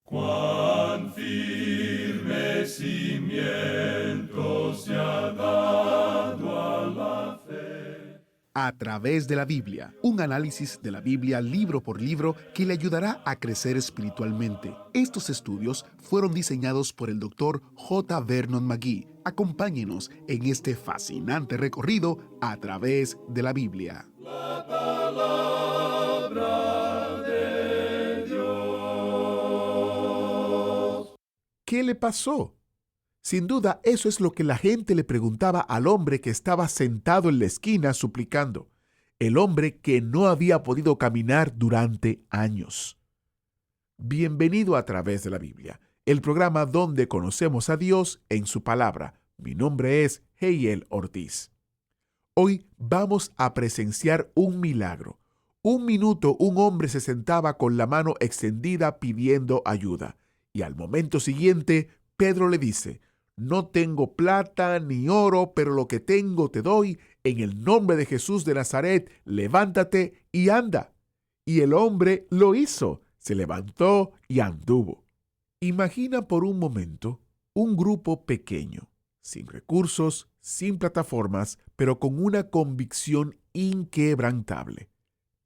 Cuán firme cimiento se ha dado a la fe. A través de la Biblia, un análisis de la Biblia libro por libro que le ayudará a crecer espiritualmente. Estos estudios fueron diseñados por el Dr. J. Vernon McGee. Acompáñenos en este fascinante recorrido a través de la Biblia. La palabra de Dios. ¿Qué le pasó? Sin duda, eso es lo que la gente le preguntaba al hombre que estaba sentado en la esquina suplicando, el hombre que no había podido caminar durante años. Bienvenido a través de la Biblia, el programa donde conocemos a Dios en su palabra. Mi nombre es Heiel Ortiz. Hoy vamos a presenciar un milagro. Un minuto un hombre se sentaba con la mano extendida pidiendo ayuda, y al momento siguiente Pedro le dice: no tengo plata ni oro, pero lo que tengo te doy. En el nombre de Jesús de Nazaret, levántate y anda. Y el hombre lo hizo. Se levantó y anduvo. Imagina por un momento un grupo pequeño, sin recursos, sin plataformas, pero con una convicción inquebrantable.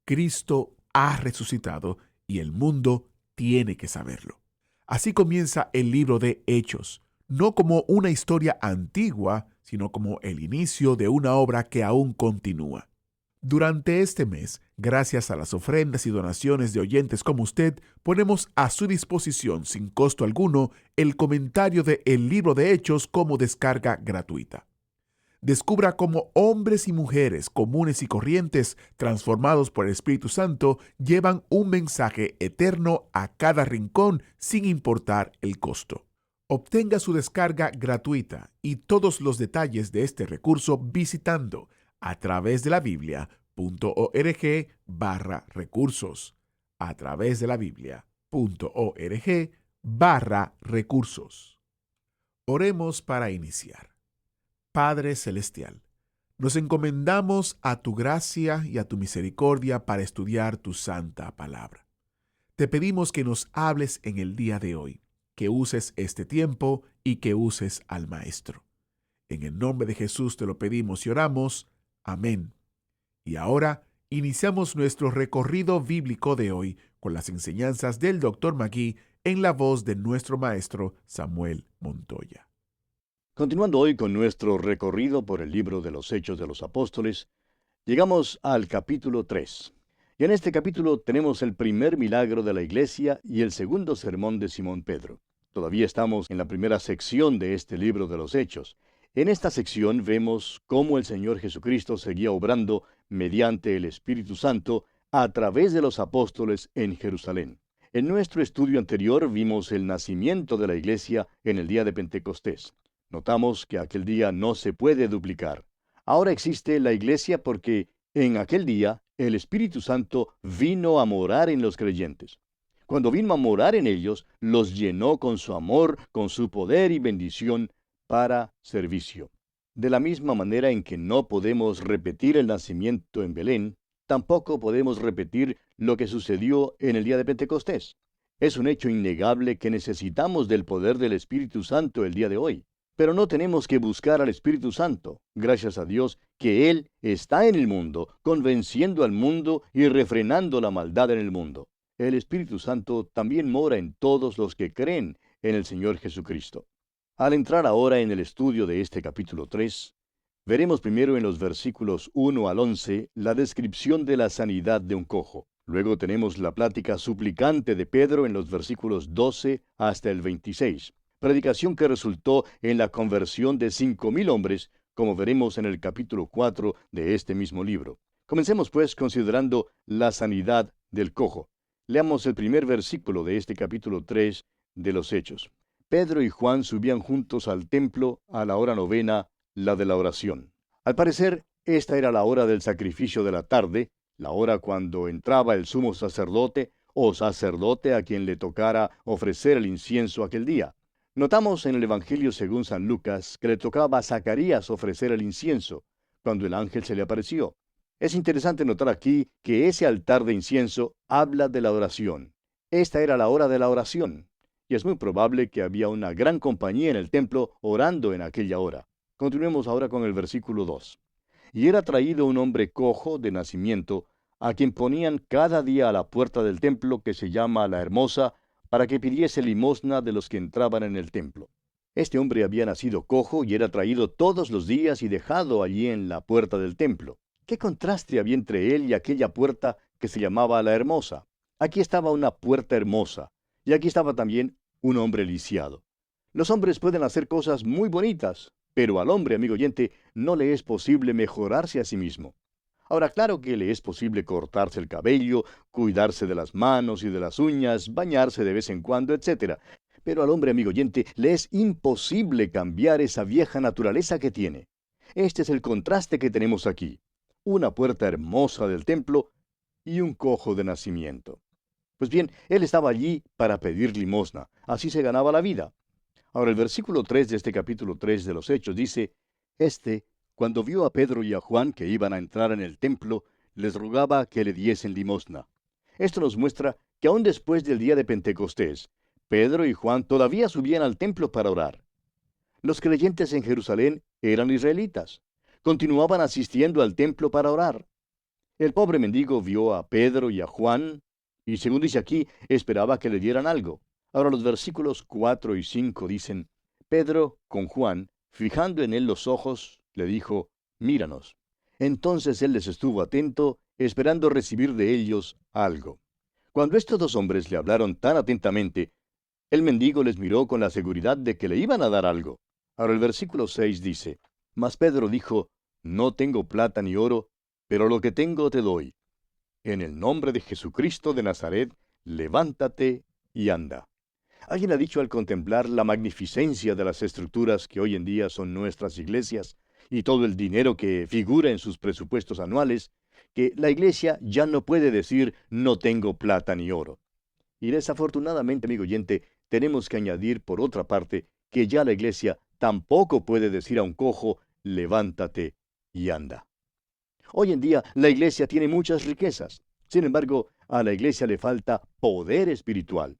Cristo ha resucitado y el mundo tiene que saberlo. Así comienza el libro de Hechos. No como una historia antigua, sino como el inicio de una obra que aún continúa. Durante este mes, gracias a las ofrendas y donaciones de oyentes como usted, ponemos a su disposición, sin costo alguno, el comentario de El Libro de Hechos como descarga gratuita. Descubra cómo hombres y mujeres comunes y corrientes, transformados por el Espíritu Santo, llevan un mensaje eterno a cada rincón sin importar el costo. Obtenga su descarga gratuita y todos los detalles de este recurso visitando a través de la Biblia.org/recursos. A través de la Biblia.org/recursos. Oremos para iniciar. Padre Celestial, nos encomendamos a tu gracia y a tu misericordia para estudiar tu santa palabra. Te pedimos que nos hables en el día de hoy, que uses este tiempo y que uses al Maestro. En el nombre de Jesús te lo pedimos y oramos. Amén. Y ahora iniciamos nuestro recorrido bíblico de hoy con las enseñanzas del Dr. McGee en la voz de nuestro maestro Samuel Montoya. Continuando hoy con nuestro recorrido por el libro de los Hechos de los Apóstoles, llegamos al capítulo 3. Y en este capítulo tenemos el primer milagro de la iglesia y el segundo sermón de Simón Pedro. Todavía estamos en la primera sección de este libro de los Hechos. En esta sección vemos cómo el Señor Jesucristo seguía obrando mediante el Espíritu Santo a través de los apóstoles en Jerusalén. En nuestro estudio anterior vimos el nacimiento de la iglesia en el día de Pentecostés. Notamos que aquel día no se puede duplicar. Ahora existe la iglesia porque en aquel día el Espíritu Santo vino a morar en los creyentes. Cuando vino a morar en ellos, los llenó con su amor, con su poder y bendición para servicio. De la misma manera en que no podemos repetir el nacimiento en Belén, tampoco podemos repetir lo que sucedió en el día de Pentecostés. Es un hecho innegable que necesitamos del poder del Espíritu Santo el día de hoy. Pero no tenemos que buscar al Espíritu Santo. Gracias a Dios que Él está en el mundo, convenciendo al mundo y refrenando la maldad en el mundo. El Espíritu Santo también mora en todos los que creen en el Señor Jesucristo. Al entrar ahora en el estudio de este capítulo 3, veremos primero en los versículos 1 al 11 la descripción de la sanidad de un cojo. Luego tenemos la plática suplicante de Pedro en los versículos 12 hasta el 26. Predicación que resultó en la conversión de 5,000 hombres, como veremos en el capítulo 4 de este mismo libro. Comencemos pues considerando la sanidad del cojo. Leamos el primer versículo de este capítulo 3 de los Hechos. Pedro y Juan subían juntos al templo a la hora novena, la de la oración. Al parecer, esta era la hora del sacrificio de la tarde, la hora cuando entraba el sumo sacerdote o sacerdote a quien le tocara ofrecer el incienso aquel día. Notamos en el Evangelio según San Lucas que le tocaba a Zacarías ofrecer el incienso, cuando el ángel se le apareció. Es interesante notar aquí que ese altar de incienso habla de la oración. Esta era la hora de la oración. y es muy probable que había una gran compañía en el templo orando en aquella hora. Continuemos ahora con el versículo 2. Y era traído un hombre cojo de nacimiento, a quien ponían cada día a la puerta del templo que se llama La Hermosa, para que pidiese limosna de los que entraban en el templo. Este hombre había nacido cojo y era traído todos los días y dejado allí en la puerta del templo. ¿Qué contraste había entre él y aquella puerta que se llamaba La Hermosa? Aquí estaba una puerta hermosa, y aquí estaba también un hombre lisiado. Los hombres pueden hacer cosas muy bonitas, pero al hombre, amigo oyente, no le es posible mejorarse a sí mismo. Ahora, claro que le es posible cortarse el cabello, cuidarse de las manos y de las uñas, bañarse de vez en cuando, etc. Pero al hombre, amigo oyente, le es imposible cambiar esa vieja naturaleza que tiene. Este es el contraste que tenemos aquí. Una puerta hermosa del templo y un cojo de nacimiento. Pues bien, él estaba allí para pedir limosna. Así se ganaba la vida. Ahora el versículo 3 de este capítulo 3 de los Hechos dice, cuando vio a Pedro y a Juan que iban a entrar en el templo, les rogaba que le diesen limosna. Esto nos muestra que aún después del día de Pentecostés, Pedro y Juan todavía subían al templo para orar. Los creyentes en Jerusalén eran israelitas. Continuaban asistiendo al templo para orar. El pobre mendigo vio a Pedro y a Juan, y según dice aquí, esperaba que le dieran algo. Ahora los versículos 4 y 5 dicen, Pedro, con Juan, fijando en él los ojos, le dijo, míranos. Entonces él les estuvo atento, esperando recibir de ellos algo. Cuando estos dos hombres le hablaron tan atentamente, el mendigo les miró con la seguridad de que le iban a dar algo. Ahora el versículo 6 dice, mas Pedro dijo, no tengo plata ni oro, pero lo que tengo te doy. En el nombre de Jesucristo de Nazaret, levántate y anda. Alguien ha dicho al contemplar la magnificencia de las estructuras que hoy en día son nuestras iglesias y todo el dinero que figura en sus presupuestos anuales, que la iglesia ya no puede decir no tengo plata ni oro. Y desafortunadamente, amigo oyente, tenemos que añadir por otra parte que ya la iglesia tampoco puede decir a un cojo levántate y anda. Hoy en día la iglesia tiene muchas riquezas. Sin embargo, a la iglesia le falta poder espiritual.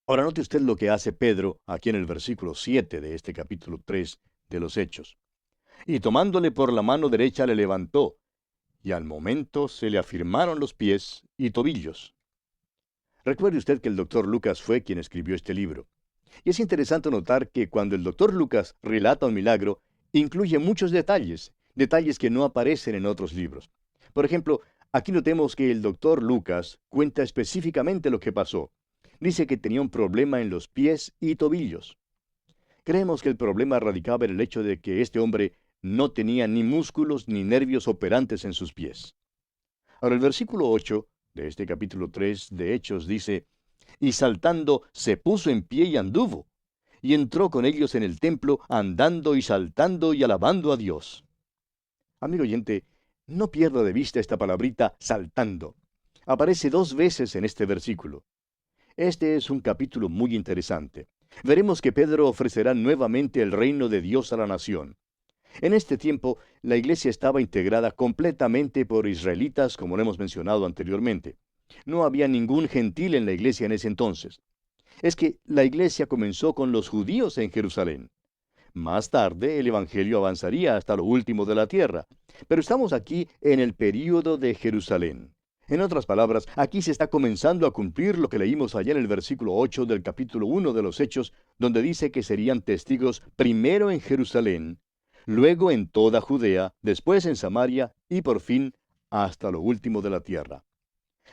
Ahora note usted lo que hace Pedro aquí en el versículo 7 de este capítulo 3 de los Hechos. Y tomándole por la mano derecha le levantó, y al momento se le afirmaron los pies y tobillos. Recuerde usted que el doctor Lucas fue quien escribió este libro. Y es interesante notar que cuando el doctor Lucas relata un milagro, incluye muchos detalles que no aparecen en otros libros. Por ejemplo, aquí notemos que el doctor Lucas cuenta específicamente lo que pasó. Dice que tenía un problema en los pies y tobillos. Creemos que el problema radicaba en el hecho de que este hombre no tenía ni músculos ni nervios operantes en sus pies. Ahora el versículo 8 de este capítulo 3 de Hechos dice, y saltando se puso en pie y anduvo, y entró con ellos en el templo andando y saltando y alabando a Dios. Amigo oyente, no pierda de vista esta palabrita saltando. Aparece 2 veces en este versículo. Este es un capítulo muy interesante. Veremos que Pedro ofrecerá nuevamente el reino de Dios a la nación. En este tiempo, la iglesia estaba integrada completamente por israelitas, como lo hemos mencionado anteriormente. No había ningún gentil en la iglesia en ese entonces. Es que la iglesia comenzó con los judíos en Jerusalén. Más tarde, el evangelio avanzaría hasta lo último de la tierra. Pero estamos aquí en el período de Jerusalén. En otras palabras, aquí se está comenzando a cumplir lo que leímos allá en el versículo 8 del capítulo 1 de los Hechos, donde dice que serían testigos primero en Jerusalén, luego en toda Judea, después en Samaria y por fin hasta lo último de la tierra.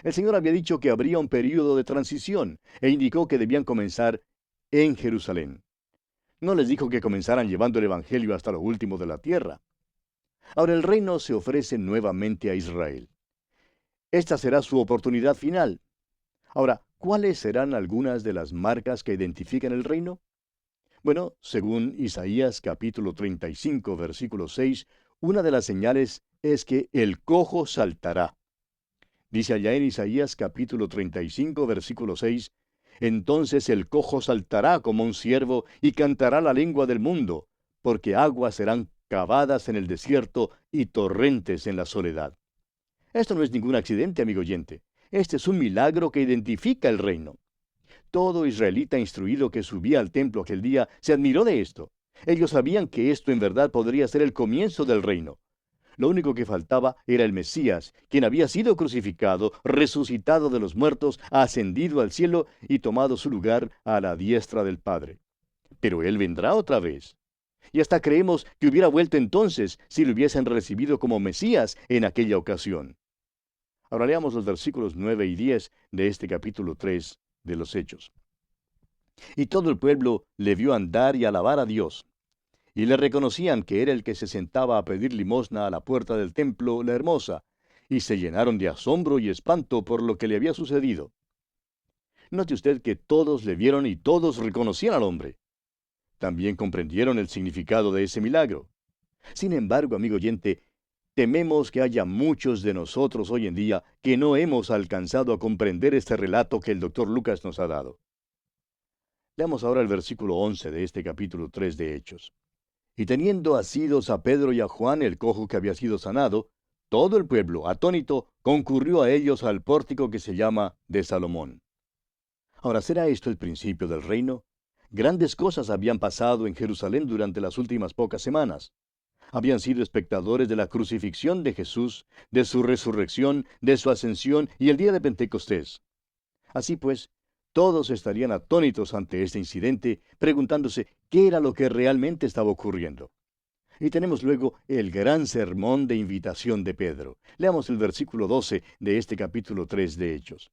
El Señor había dicho que habría un período de transición e indicó que debían comenzar en Jerusalén. No les dijo que comenzaran llevando el evangelio hasta lo último de la tierra. Ahora el reino se ofrece nuevamente a Israel. Esta será su oportunidad final. Ahora, ¿cuáles serán algunas de las marcas que identifican el reino? Bueno, según Isaías capítulo 35, versículo 6, una de las señales es que el cojo saltará. Dice allá en Isaías capítulo 35, versículo 6, entonces el cojo saltará como un ciervo y cantará la lengua del mundo, porque aguas serán cavadas en el desierto y torrentes en la soledad. Esto no es ningún accidente, amigo oyente. Este es un milagro que identifica el reino. todo israelita instruido que subía al templo aquel día se admiró de esto. Ellos sabían que esto en verdad podría ser el comienzo del reino. Lo único que faltaba era el Mesías, quien había sido crucificado, resucitado de los muertos, ascendido al cielo y tomado su lugar a la diestra del Padre. Pero Él vendrá otra vez. Y hasta creemos que hubiera vuelto entonces si lo hubiesen recibido como Mesías en aquella ocasión. Ahora leamos los versículos 9 y 10 de este capítulo 3 de los Hechos. Y todo el pueblo le vio andar y alabar a Dios. Y le reconocían que era el que se sentaba a pedir limosna a la puerta del templo, la hermosa, y se llenaron de asombro y espanto por lo que le había sucedido. Note usted que todos le vieron y todos reconocían al hombre. También comprendieron el significado de ese milagro. Sin embargo, amigo oyente, tememos que haya muchos de nosotros hoy en día que no hemos alcanzado a comprender este relato que el doctor Lucas nos ha dado. Leamos ahora el versículo 11 de este capítulo 3 de Hechos. Y teniendo asidos a Pedro y a Juan, el cojo que había sido sanado, todo el pueblo, atónito, concurrió a ellos al pórtico que se llama de Salomón. Ahora, ¿será esto el principio del reino? Grandes cosas habían pasado en Jerusalén durante las últimas pocas semanas. Habían sido espectadores de la crucifixión de Jesús, de su resurrección, de su ascensión y el día de Pentecostés. Así pues, todos estarían atónitos ante este incidente, preguntándose qué era lo que realmente estaba ocurriendo. Y tenemos luego el gran sermón de invitación de Pedro. Leamos el versículo 12 de este capítulo 3 de Hechos.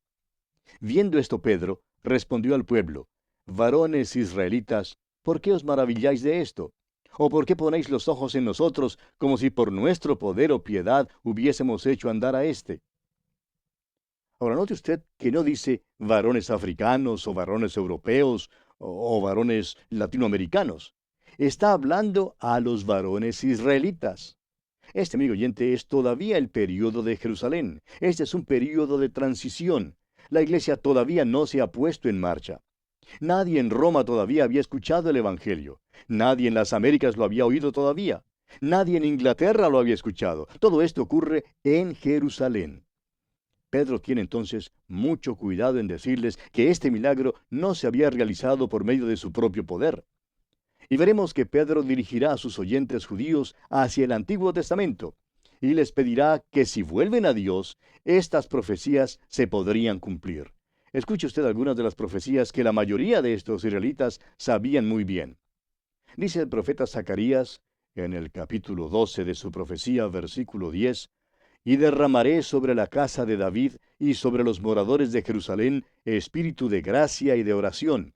Viendo esto Pedro, respondió al pueblo: Varones israelitas, ¿por qué os maravilláis de esto? ¿O por qué ponéis los ojos en nosotros, como si por nuestro poder o piedad hubiésemos hecho andar a éste? Ahora note usted que no dice varones africanos o varones europeos o varones latinoamericanos. Está hablando a los varones israelitas. Este, amigo oyente, es todavía el período de Jerusalén. Este es un período de transición. La iglesia todavía no se ha puesto en marcha. Nadie en Roma todavía había escuchado el Evangelio. Nadie en las Américas lo había oído todavía. Nadie en Inglaterra lo había escuchado. Todo esto ocurre en Jerusalén. Pedro tiene entonces mucho cuidado en decirles que este milagro no se había realizado por medio de su propio poder. Y veremos que Pedro dirigirá a sus oyentes judíos hacia el Antiguo Testamento y les pedirá que si vuelven a Dios, estas profecías se podrían cumplir. Escuche usted algunas de las profecías que la mayoría de estos israelitas sabían muy bien. Dice el profeta Zacarías, en el capítulo 12 de su profecía, versículo 10, y derramaré sobre la casa de David y sobre los moradores de Jerusalén espíritu de gracia y de oración.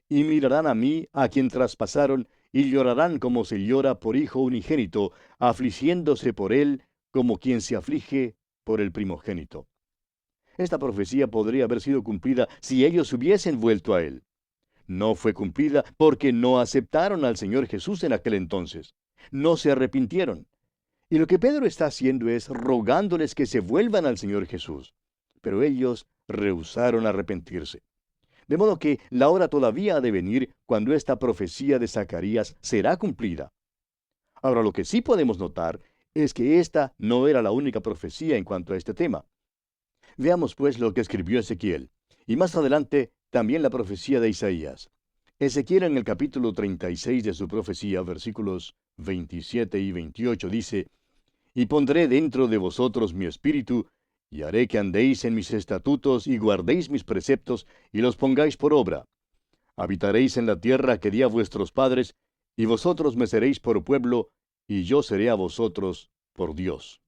Y mirarán a mí, a quien traspasaron, y llorarán como se llora por hijo unigénito, afligiéndose por él como quien se aflige por el primogénito. Esta profecía podría haber sido cumplida si ellos hubiesen vuelto a él. No fue cumplida porque no aceptaron al Señor Jesús en aquel entonces. No se arrepintieron. Y lo que Pedro está haciendo es rogándoles que se vuelvan al Señor Jesús. Pero ellos rehusaron arrepentirse. De modo que la hora todavía ha de venir cuando esta profecía de Zacarías será cumplida. Ahora, lo que sí podemos notar es que esta no era la única profecía en cuanto a este tema. Veamos pues lo que escribió Ezequiel, y más adelante también la profecía de Isaías. Ezequiel en el capítulo 36 de su profecía, versículos 27 y 28 dice: Y pondré dentro de vosotros mi espíritu, y haré que andéis en mis estatutos y guardéis mis preceptos y los pongáis por obra. Habitaréis en la tierra que di a vuestros padres, y vosotros me seréis por pueblo, y yo seré a vosotros por Dios.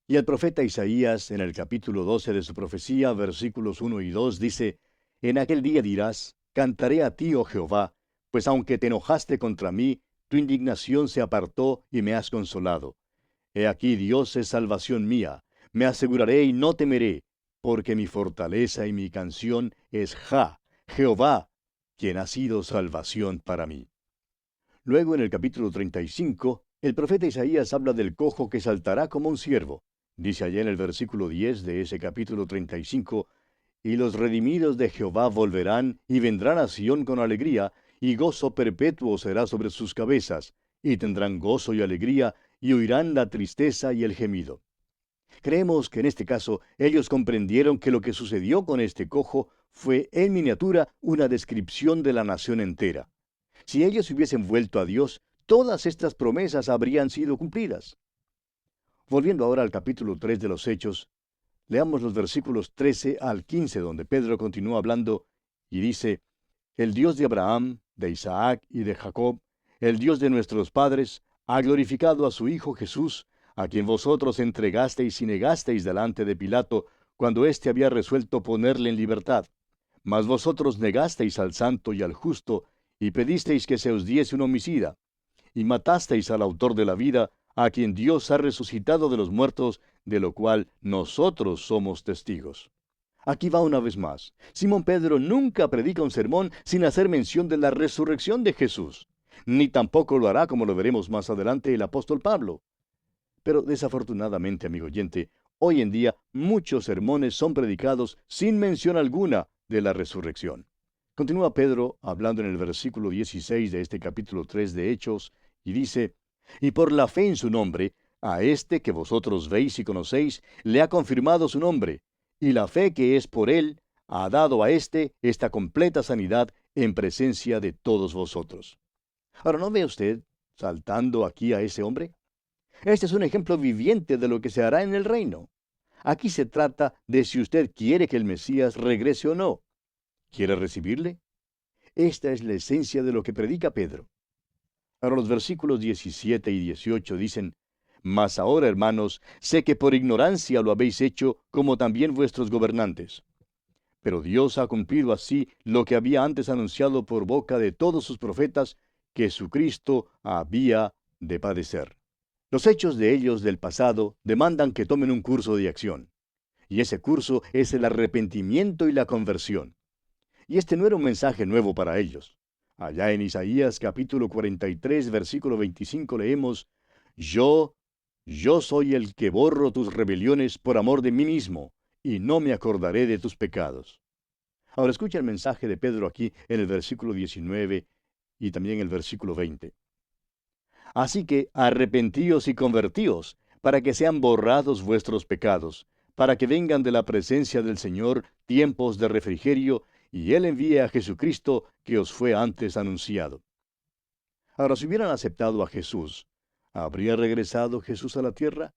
Y el profeta Isaías, en el capítulo 12 de su profecía, versículos 1 y 2, dice: En aquel día dirás: Cantaré a ti, oh Jehová, pues aunque te enojaste contra mí, tu indignación se apartó y me has consolado. He aquí Dios es salvación mía, me aseguraré y no temeré, porque mi fortaleza y mi canción es Jehová, quien ha sido salvación para mí. Luego en el capítulo 35, el profeta Isaías habla del cojo que saltará como un ciervo. Dice allá en el versículo 10 de ese capítulo 35, y los redimidos de Jehová volverán y vendrán a Sión con alegría, y gozo perpetuo será sobre sus cabezas, y tendrán gozo y alegría, y oirán la tristeza y el gemido. Creemos que en este caso ellos comprendieron que lo que sucedió con este cojo fue en miniatura una descripción de la nación entera. Si ellos hubiesen vuelto a Dios, todas estas promesas habrían sido cumplidas. Volviendo ahora al capítulo 3 de los Hechos, leamos los versículos 13 al 15, donde Pedro continúa hablando y dice: El Dios de Abraham, de Isaac y de Jacob, el Dios de nuestros padres, ha glorificado a su Hijo Jesús, a quien vosotros entregasteis y negasteis delante de Pilato, cuando éste había resuelto ponerle en libertad. Mas vosotros negasteis al santo y al justo, y pedisteis que se os diese un homicida, y matasteis al autor de la vida, a quien Dios ha resucitado de los muertos, de lo cual nosotros somos testigos. Aquí va una vez más. Simón Pedro nunca predica un sermón sin hacer mención de la resurrección de Jesús, ni tampoco lo hará, como lo veremos más adelante, el apóstol Pablo. Pero desafortunadamente, amigo oyente, hoy en día muchos sermones son predicados sin mención alguna de la resurrección. Continúa Pedro hablando en el versículo 16 de este capítulo 3 de Hechos, y dice: Y por la fe en su nombre, a este que vosotros veis y conocéis, le ha confirmado su nombre, y la fe que es por él ha dado a éste esta completa sanidad en presencia de todos vosotros. Ahora, ¿no ve usted saltando aquí a ese hombre? Este es un ejemplo viviente de lo que se hará en el reino. Aquí se trata de si usted quiere que el Mesías regrese o no. ¿Quiere recibirle? Esta es la esencia de lo que predica Pedro. Ahora los versículos 17 y 18 dicen: Mas ahora, hermanos, sé que por ignorancia lo habéis hecho, como también vuestros gobernantes. Pero Dios ha cumplido así lo que había antes anunciado por boca de todos sus profetas, que su Cristo había de padecer. Los hechos de ellos del pasado demandan que tomen un curso de acción. Y ese curso es el arrepentimiento y la conversión. Y este no era un mensaje nuevo para ellos. Allá en Isaías capítulo 43, versículo 25 leemos: Yo soy el que borro tus rebeliones por amor de mí mismo, y no me acordaré de tus pecados. Ahora escucha el mensaje de Pedro aquí en el versículo 19 y también el versículo 20. Así que arrepentíos y convertíos, para que sean borrados vuestros pecados, para que vengan de la presencia del Señor tiempos de refrigerio, y Él envíe a Jesucristo, que os fue antes anunciado. Ahora, si hubieran aceptado a Jesús, ¿habría regresado Jesús a la tierra?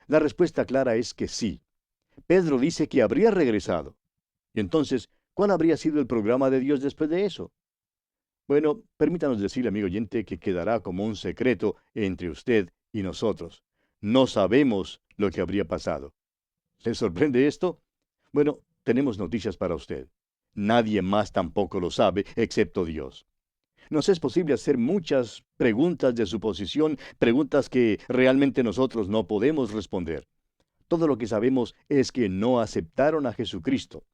La respuesta clara es que sí. Pedro dice que habría regresado. Y entonces, ¿cuál habría sido el programa de Dios después de eso? Bueno, permítanos decir, amigo oyente, que quedará como un secreto entre usted y nosotros. No sabemos lo que habría pasado. ¿Le sorprende esto? Bueno, tenemos noticias para usted. Nadie más tampoco lo sabe, excepto Dios. Nos es posible hacer muchas preguntas de suposición, preguntas que realmente nosotros no podemos responder. Todo lo que sabemos es que no aceptaron a Jesucristo.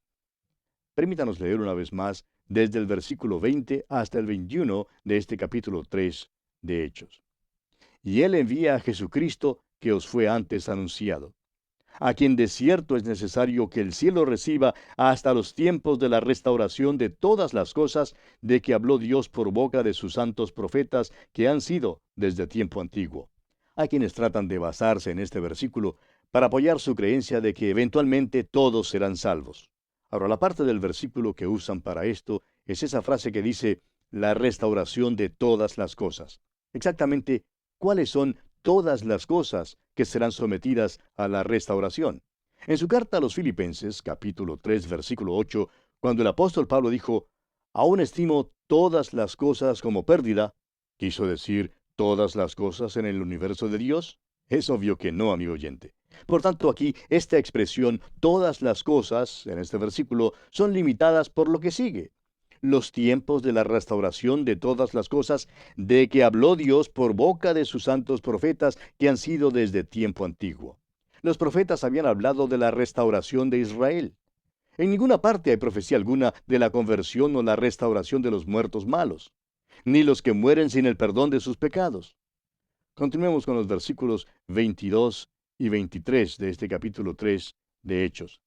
Permítanos leer una vez más desde el versículo 20 hasta el 21 de este capítulo 3 de Hechos. Y Él envía a Jesucristo, que os fue antes anunciado, a quien de cierto es necesario que el cielo reciba hasta los tiempos de la restauración de todas las cosas de que habló Dios por boca de sus santos profetas que han sido desde tiempo antiguo. Hay quienes tratan de basarse en este versículo para apoyar su creencia de que eventualmente todos serán salvos. Ahora, la parte del versículo que usan para esto es esa frase que dice, la restauración de todas las cosas. Exactamente, ¿cuáles son todas las cosas que serán sometidas a la restauración? En su carta a los Filipenses, capítulo 3, versículo 8, cuando el apóstol Pablo dijo, aún estimo todas las cosas como pérdida, ¿quiso decir todas las cosas en el universo de Dios? Es obvio que no, amigo oyente. Por tanto, aquí, esta expresión, todas las cosas, en este versículo, son limitadas por lo que sigue. Los tiempos de la restauración de todas las cosas de que habló Dios por boca de sus santos profetas que han sido desde tiempo antiguo. Los profetas habían hablado de la restauración de Israel. En ninguna parte hay profecía alguna de la conversión o la restauración de los muertos malos, ni los que mueren sin el perdón de sus pecados. Continuemos con los versículos 22 y 23 de este capítulo 3 de Hechos.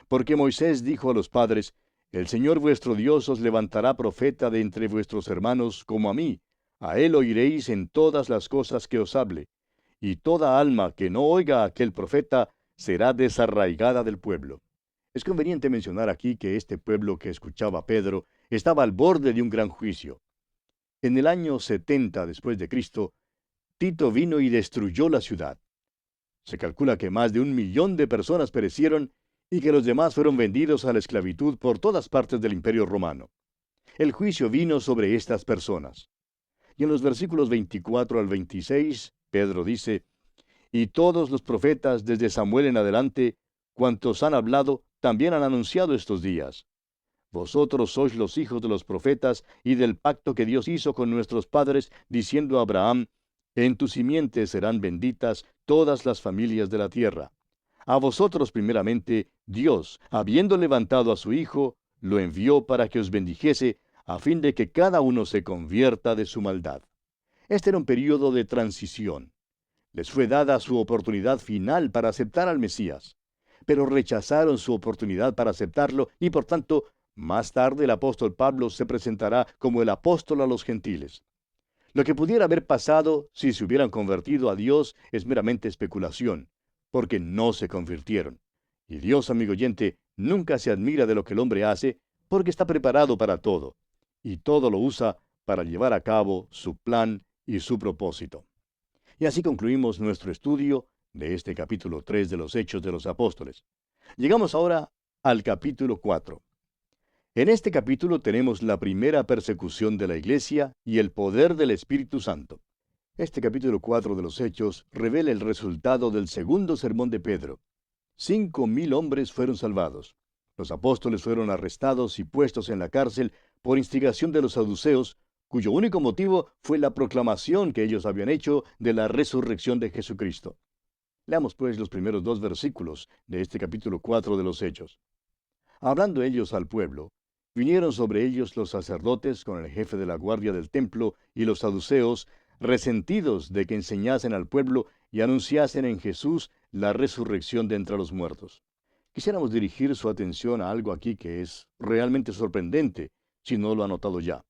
Porque Moisés dijo a los padres, el Señor vuestro Dios os levantará profeta de entre vuestros hermanos como a mí. A él oiréis en todas las cosas que os hable. y toda alma que no oiga a aquel profeta será desarraigada del pueblo. Es conveniente mencionar aquí que este pueblo que escuchaba a Pedro estaba al borde de un gran juicio. En el año 70 después de Cristo, Tito vino y destruyó la ciudad. Se calcula que más de 1 millón de personas perecieron y que los demás fueron vendidos a la esclavitud por todas partes del Imperio Romano. El juicio vino sobre estas personas. Y en los versículos 24 al 26, Pedro dice: Y todos los profetas desde Samuel en adelante, cuantos han hablado, también han anunciado estos días. Vosotros sois los hijos de los profetas y del pacto que Dios hizo con nuestros padres, diciendo a Abraham: En tu simiente serán benditas todas las familias de la tierra. A vosotros primeramente, Dios, habiendo levantado a su Hijo, lo envió para que os bendijese, a fin de que cada uno se convierta de su maldad. Este era un período de transición. Les fue dada su oportunidad final para aceptar al Mesías, pero rechazaron su oportunidad para aceptarlo y por tanto, más tarde el apóstol Pablo se presentará como el apóstol a los gentiles. Lo que pudiera haber pasado si se hubieran convertido a Dios es meramente especulación, porque no se convirtieron. Y Dios, amigo oyente, nunca se admira de lo que el hombre hace, porque está preparado para todo, y todo lo usa para llevar a cabo su plan y su propósito. Y así concluimos nuestro estudio de este capítulo 3 de los Hechos de los Apóstoles. Llegamos ahora al capítulo 4. En este capítulo tenemos la primera persecución de la iglesia y el poder del Espíritu Santo. Este capítulo 4 de los Hechos revela el resultado del segundo sermón de Pedro. 5,000 hombres fueron salvados. Los apóstoles fueron arrestados y puestos en la cárcel por instigación de los saduceos, cuyo único motivo fue la proclamación que ellos habían hecho de la resurrección de Jesucristo. Leamos pues los primeros 2 versículos de este capítulo 4 de los Hechos. Hablando ellos al pueblo, vinieron sobre ellos los sacerdotes con el jefe de la guardia del templo y los saduceos, resentidos de que enseñasen al pueblo y anunciasen en Jesús la resurrección de entre los muertos. Quisiéramos dirigir su atención a algo aquí que es realmente sorprendente, si no lo ha notado ya.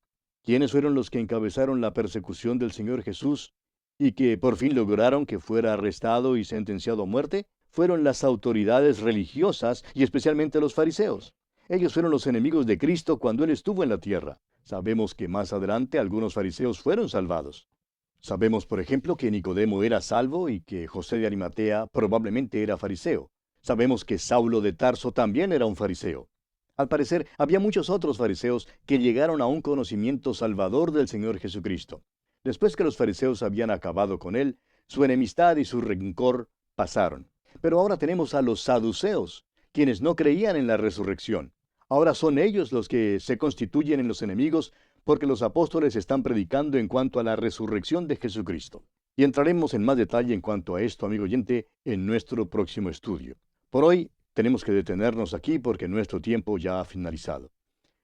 ¿Quiénes fueron los que encabezaron la persecución del Señor Jesús y que por fin lograron que fuera arrestado y sentenciado a muerte? Fueron las autoridades religiosas y especialmente los fariseos. Ellos fueron los enemigos de Cristo cuando Él estuvo en la tierra. Sabemos que más adelante algunos fariseos fueron salvados. Sabemos, por ejemplo, que Nicodemo era salvo y que José de Arimatea probablemente era fariseo. Sabemos que Saulo de Tarso también era un fariseo. Al parecer, había muchos otros fariseos que llegaron a un conocimiento salvador del Señor Jesucristo. Después que los fariseos habían acabado con Él, su enemistad y su rencor pasaron. Pero ahora tenemos a los saduceos, quienes no creían en la resurrección. Ahora son ellos los que se constituyen en los enemigos porque los apóstoles están predicando en cuanto a la resurrección de Jesucristo. Y entraremos en más detalle en cuanto a esto, amigo oyente, en nuestro próximo estudio. Por hoy tenemos que detenernos aquí porque nuestro tiempo ya ha finalizado.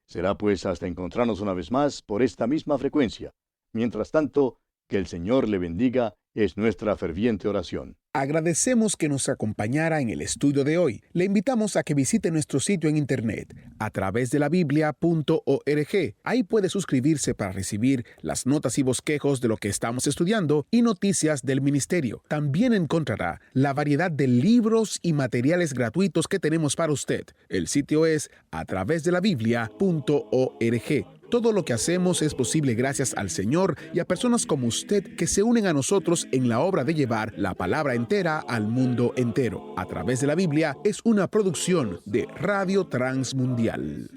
Será pues hasta encontrarnos una vez más por esta misma frecuencia. Mientras tanto, que el Señor le bendiga es nuestra ferviente oración. Agradecemos que nos acompañara en el estudio de hoy. Le invitamos a que visite nuestro sitio en internet a través de la biblia.org. Ahí puede suscribirse para recibir las notas y bosquejos de lo que estamos estudiando y noticias del ministerio. También encontrará la variedad de libros y materiales gratuitos que tenemos para usted. El sitio es a través de la biblia.org. Todo lo que hacemos es posible gracias al Señor y a personas como usted que se unen a nosotros en la obra de llevar la palabra entera al mundo entero. A través de la Biblia es una producción de Radio Transmundial.